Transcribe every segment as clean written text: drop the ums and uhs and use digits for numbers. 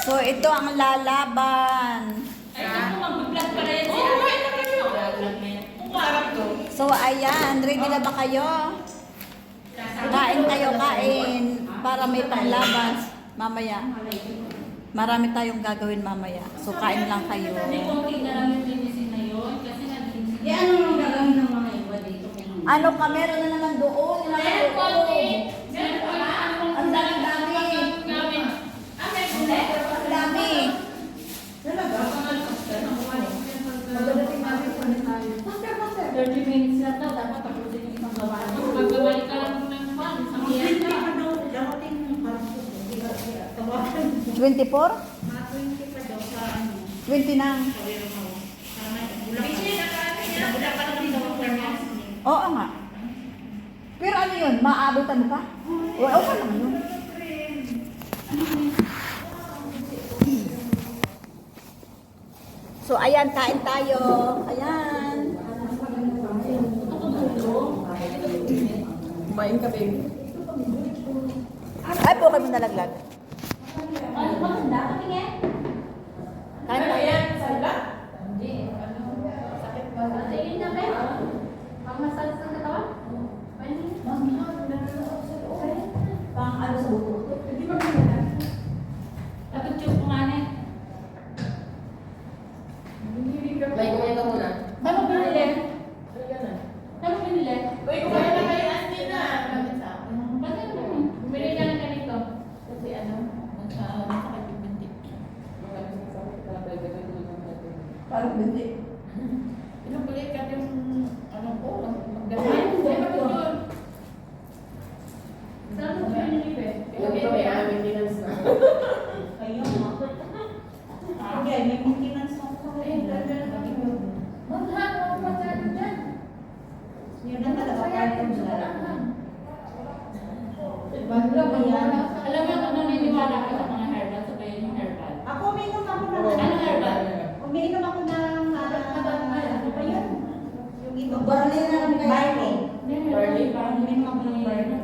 So, ito ang lalaban. Ay, ako mag-vlog pala yan siya. Oo, ito kayo. Sarap to. So, ayan. Ready na ba kayo? Kain kayo, kain. Para may panglaban. Mamaya. Marami tayong gagawin mamaya. So, kain lang kayo. Hindi, konti na lang yung linisin na yun. Kasi nag-linisin. Di ano nang gagawin ng mga iba dito? Ano ka? Meron na naman doon. Meron konti. Meron ko na. Ang dami-dami. Namin. Ah, may gulay. Ang dami. Talaga? Magdadating natin po na tayo. 30 minutes na daw. Dapat tapusin yung isang gawa. Magbabalik ka lang ng fan. Isang Hindi yan pa na. daw, dating yung parang po. Tawagan. 24? Mga 20 pa daw sa ano. 20 nang. Wala pa naman daw ang permit. Oo nga. Pero ano yun? Maabutan pa? Oo pa naman yun. So, ayan, kain tayo. Ayan. Kumain ka, baby. Ay, po kayo nalaglag. Ano maganda? Patingin. Kain tayo. Ayan, salda. Hindi. Ano? Sakit ba? Tingin na, Ben. Pang massage ng katawan? Pang ano sa buto? Hindi ba maganda? Dapat yung kumanin. May kumain ka muna. Ano binili? Halika na. Ano binili? Uy, kumain na kayo, Asti na. Bakit sa akin? Ba't ano? Bumili ka ng ganito. Kasi ano, masakit yung binti. Parang hindi. Pinupulit ka yung, ano ko, Ay, hindi. Bakit yun? Saan mo binili, Ben? maintenance na. Ayun. Hindi, may maintenance na ako. Maghan, huwag masyado dyan. Yun ang talaga parang sila. Alam mo kung naniniwala ka sa mga herbal, sabayan yung herbal. Ako, umiinom ako ng Ano herbal? Umiinom ako ng ano ba yun? Yung iba. Barley na lang kayo. Barley. Barley? Parang uminom ako ng barley.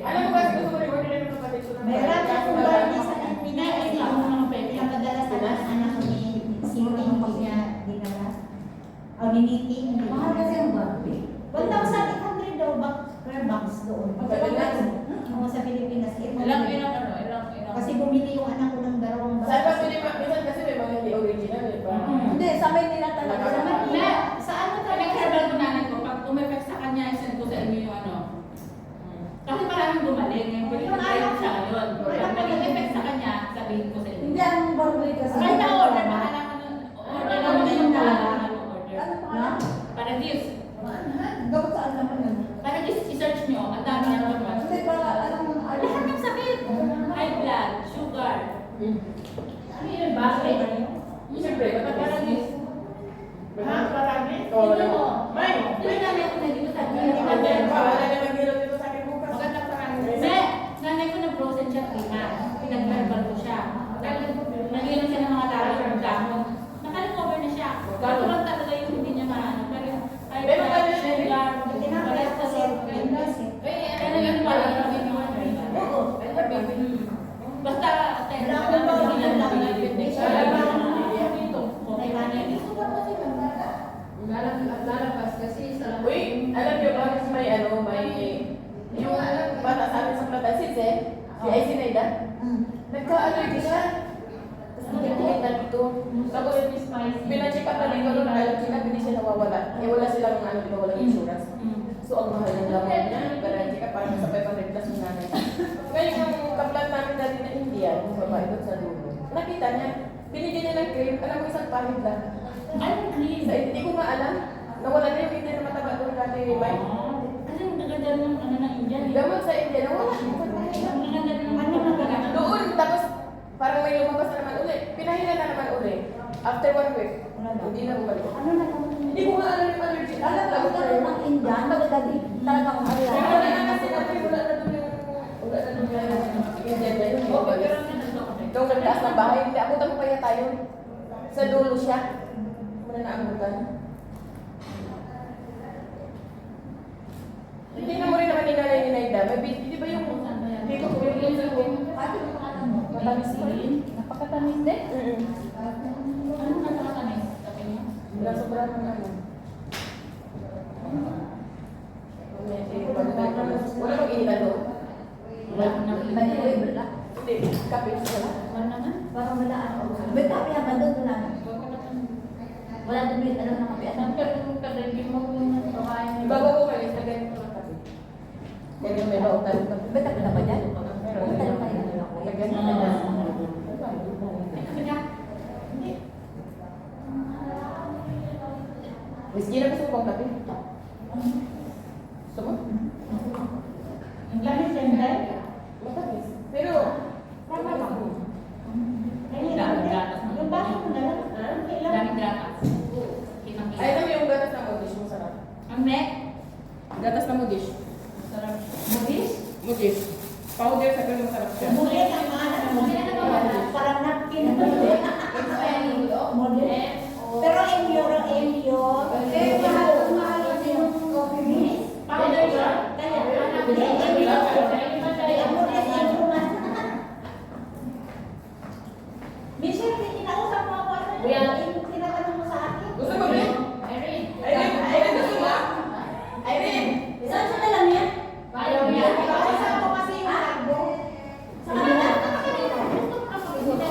Alam mo ba, gusto ko rin order ng kapatid ko ng Meron akong barley sa Pinas. Ako mga pwede. Pinakadala sa anak ko ni Sinting, hindi niya dinala. O ni Niting. Mahal kasi ang barley. 1,800 daw per box doon. Sa Pinas? Oo, sa Pilipinas. Ilang. Kasi bumili yung anak ko ng dalawang box. Saan ba pwede minsan kasi may mga hindi original, eh, ba? Hindi, sa amin nila talaga. Sa Hindi. Sa ano Talagang talaga? herbal ko namin ko, pag umepek sa kanya, isend ko sa inyo yung ano. Kasi maraming gumaling. Yung pinag-drive siya ngayon. Pag nag-effect sa kanya, sabihin ko sa inyo. Hindi, ang barley kasi. Kahit na-order, bahala ka nun. Order lang Ano yung na? order. Ano pa? Para gifts. Gawat saan naman yun? Para gifts, i-search nyo. Ang dami na naman. Hindi, para alam mo na Lahat ng sakit. High blood, sugar. Ano yun ba? Siyempre, Para gifts. Ha? Marami? Ito mo. May! Yung nanay ko na dito sa Wala naman hilo dito sa akin bukas. Magandang parang. Hindi. Nanay ko nag-frozen siya 3 months. Pinag-herbal ko siya. Naginom siya ng mga tao ng dahon. Naka-recover na siya. Kaso lang talaga yung hindi niya maano. Pero high Pero blood, maganda sugar, Tinapay kasi. Kaya yun pala yung hindi mo herbal. Oo. Basta, Wala akong bawang lalabas kasi sa Uy, alam niyo ba, may ano, may... Yung bata sa amin sa Platasis eh, si Ay Sinaida, nagka-allergy siya. Tapos nagkakita dito. Tapos, pinacheck up na dito, nung nag-allergy na, hindi siya nawawala. Eh, wala silang ano, di ba, walang insurance. So, ang mahal ng gamot niya, nagka-allergy ka, parang sa 500 plus yung nanay. Ngayon, yung kaplan namin dati na India, yung babae doon sa dulo, nakita niya, binigyan niya ng cream, alam mo isang pahid lang. Anong cream? Sa hindi ko nga alam, nawala na yung hindi na mataba doon dati yung bike. Kasi ang gaganda ng ano ng Indian. Gamot sa India, nawala. Ang gaganda ng ano Doon, tapos parang may lumabas na naman uli. Pinahila na naman uli. After 1 week, hindi na bumalik. Ano na kami? Hindi ko nga alam yung allergy. Alam mo, ang ng Indian, magdadi talagang Pero alam. wala na kasi natin, wala na doon yung... Wala na doon yung Indian na yun. Ikaw nagtaas ng bahay, hindi abutan mo kaya tayo. Sa dulo siya. Wala na abutan. Hindi na mo rin naman ni Nanay ni Naida. May di ba yung... Hindi ko yung... Ate, ano mo? Matamis pa rin. Napakatamis din. Anong napakatamis? Sabi niyo? Wala sobrang ano. Wala bang initan doon? Wala akong nakita. Hindi, kape wala. Wala naman. Parang wala ako. May kape ba doon? Wala na. Wala doon may alam na kape. Saan ka rin kadali mo kung nagpakain mo? Bago ko kayo, sa ganito lang kape. Kaya may lautan ka. May kape na ba dyan? Meron. May tayo kayo na ako. Lagyan mo na dyan. Whiskey na gusto mo bang kape? Gusto mo? Ang lamig yan dahil. Matamis. Pero, Tama lang. Daming gatas na. Yung baso mo na lang. Daming gatas. Kitang-kita. ay alam mo yung gatas na modish, masarap. Ang neck? Gatas na modish. Sarap. Mudis? Modish. Powder sa ganun masarap siya. Mudis ang mga parang napkin. Mudis. Pero Emyo. Powder siya? Kaya, Michelle, kinausap mo ako. Tinatanong mo sa akin. Gusto mo rin? Erin. Irene, gusto mo? Irene! Saan sa dalam yan? Ayaw niya. Kausap ko kasi yung cargo. Sa kanila.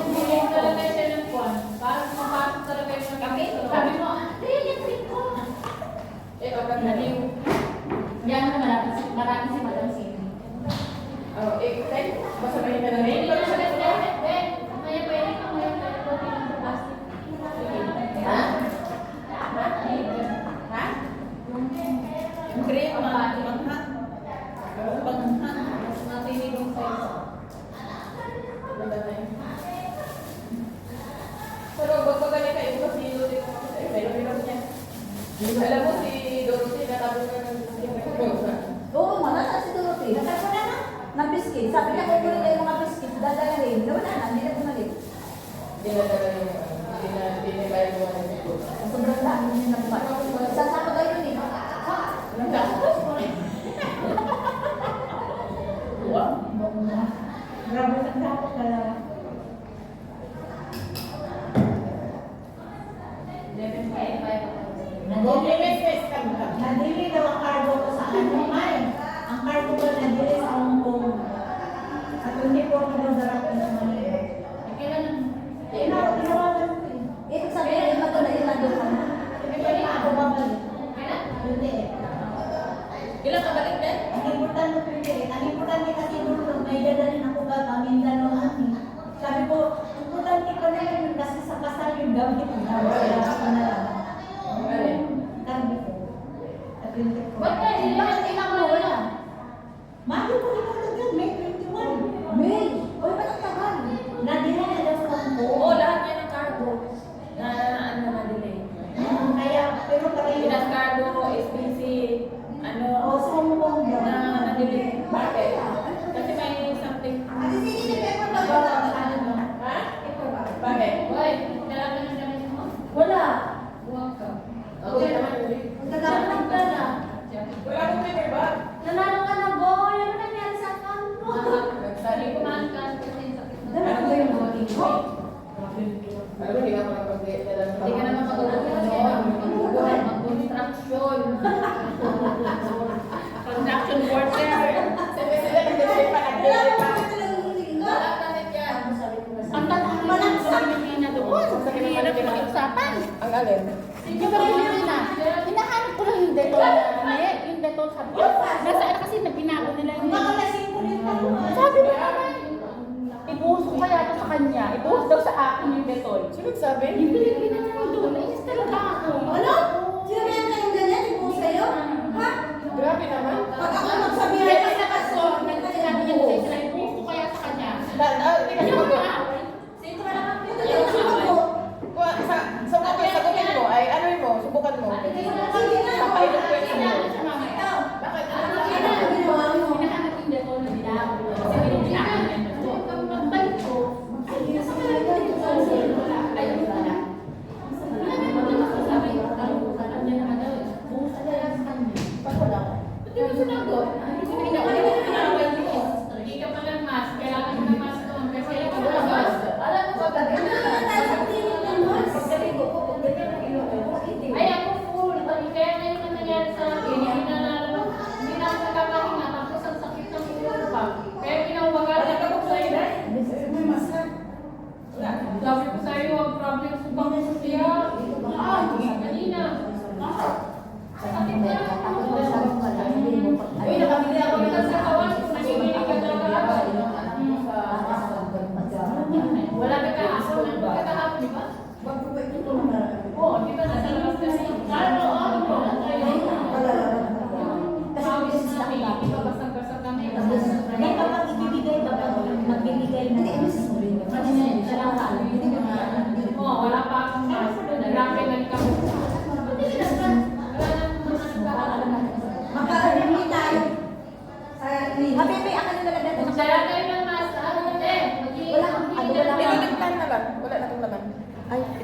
Bigyan talaga siya ng kwan. Parang mapasok talaga yung kape. Sabi mo, yung ko. Naliw. Yan na marami si Madam Cindy. Oh, tayo. Basta may na Ready rin. ka na sa Ben. Kaya pwede ka ngayon tayo ko ng plastic. Ha? Ha? Yung cream, Panghat. Natinilong sa'yo. Ganda na yun. Pero magpagaling kayo kasi Lodi ko kasi pero niya. Alam mo si Dorothy natapos na ng Oo, wala si Dorothy. Nasa na na? Ng biscuit. Sabi niya kung kunin kayo mga biscuit, dadalhin. Wala na, hindi na bumalik. dinadala yung hindi na bayad mo na ito. Sobrang dami niya na bumalik. Sasama kayo yun eh. Anong gastos? Grabe ng tapos dalawa. Nadili daw ang cargo ko sa ano, May. Ang cargo ko nadili sa Hong Kong. Sa 24 na daw darating sa Manila. Tinawagan ko eh. Ibig sabihin, yung matulad yung nandun ka na. Hindi pa ako babalik. Hindi eh. Ilan ka balik din? Ang importante ko hindi eh. Ang importante kasi doon, may dadalhin ako ba, Mindanao Ani. Sabi ko, importante ko na yun kasi sa kasal yung gamit. Kaya ako na lang. Alin? Sabi ko. Sabi ko. Bakit wala? Mali ko hinulog yun, May 21. May! Uy, ba't ang tagal? Nadila na daw sa Hong Kong. Oo, lahat yan ng cargo. Na ano na delay. Kaya, pero pareho. Pinas cargo, SPC, ano, O, sa Hong Kong daw. na delay. Bakit? Kasi may something. Ate, sige, nag-record na ba? Ha? Bakit? Hoy, kailangan ng damit mo? Wala. Buwag ka. Okay naman ulit. Ang tagal ng pera. Wala akong paper bag. Nanalo ka na, boy. Ano nangyari sa account mo? Nagsali ko. Kumain ka kasi sakit na. Dalawa ba yung voting ko? Alam mo, hindi ka makapag-dala. Hindi ka naman mag-construction. Mag-construction. Construction worker. Sabi sila, nag-dala pa, nag-dala pa. Wala ka na dyan. Ang Ang tanong sa Pilipina doon. Sa Pilipina pinag-usapan. Ang alin? Yung Pilipina. Hinahanap ko lang yung detol na yung detol sabi ko. Nasaan kasi nagpinago nila Ang yun. mga lasing ko rin tayo. Sabi mo naman. Ibuhos ko kaya ito sa kanya. Ibuhos daw sa akin yung detol. Sino nagsabi? Yung Pilipina na doon. Nainis talaga ako. Ano? Sinabihan kayong ganyan? Ibu sa'yo? Ha? Grabe naman. Pag ako magsabi Kaya rin sa kaso, nagsasabi niya sa Israel, ibuhos ko kaya sa kanya. Tingnan Ayaw mo. na. Sagutin mo, ay ano mo, subukan mo. Papailot ko yung sumunod. Bakit? Hinahanap yung detol na nila. Kasi pinagpinago nila yung detol. Pagbalik ko, wala. Ayaw wala. Sabi, alam niya naman daw, buhos ko kaya sa kanya. Hindi mo sinagot. Hindi ka pa lang mas. Kailangan mo ng mas doon. Kasi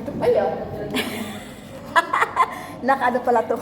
Ito pa yan. Nakaano pala to?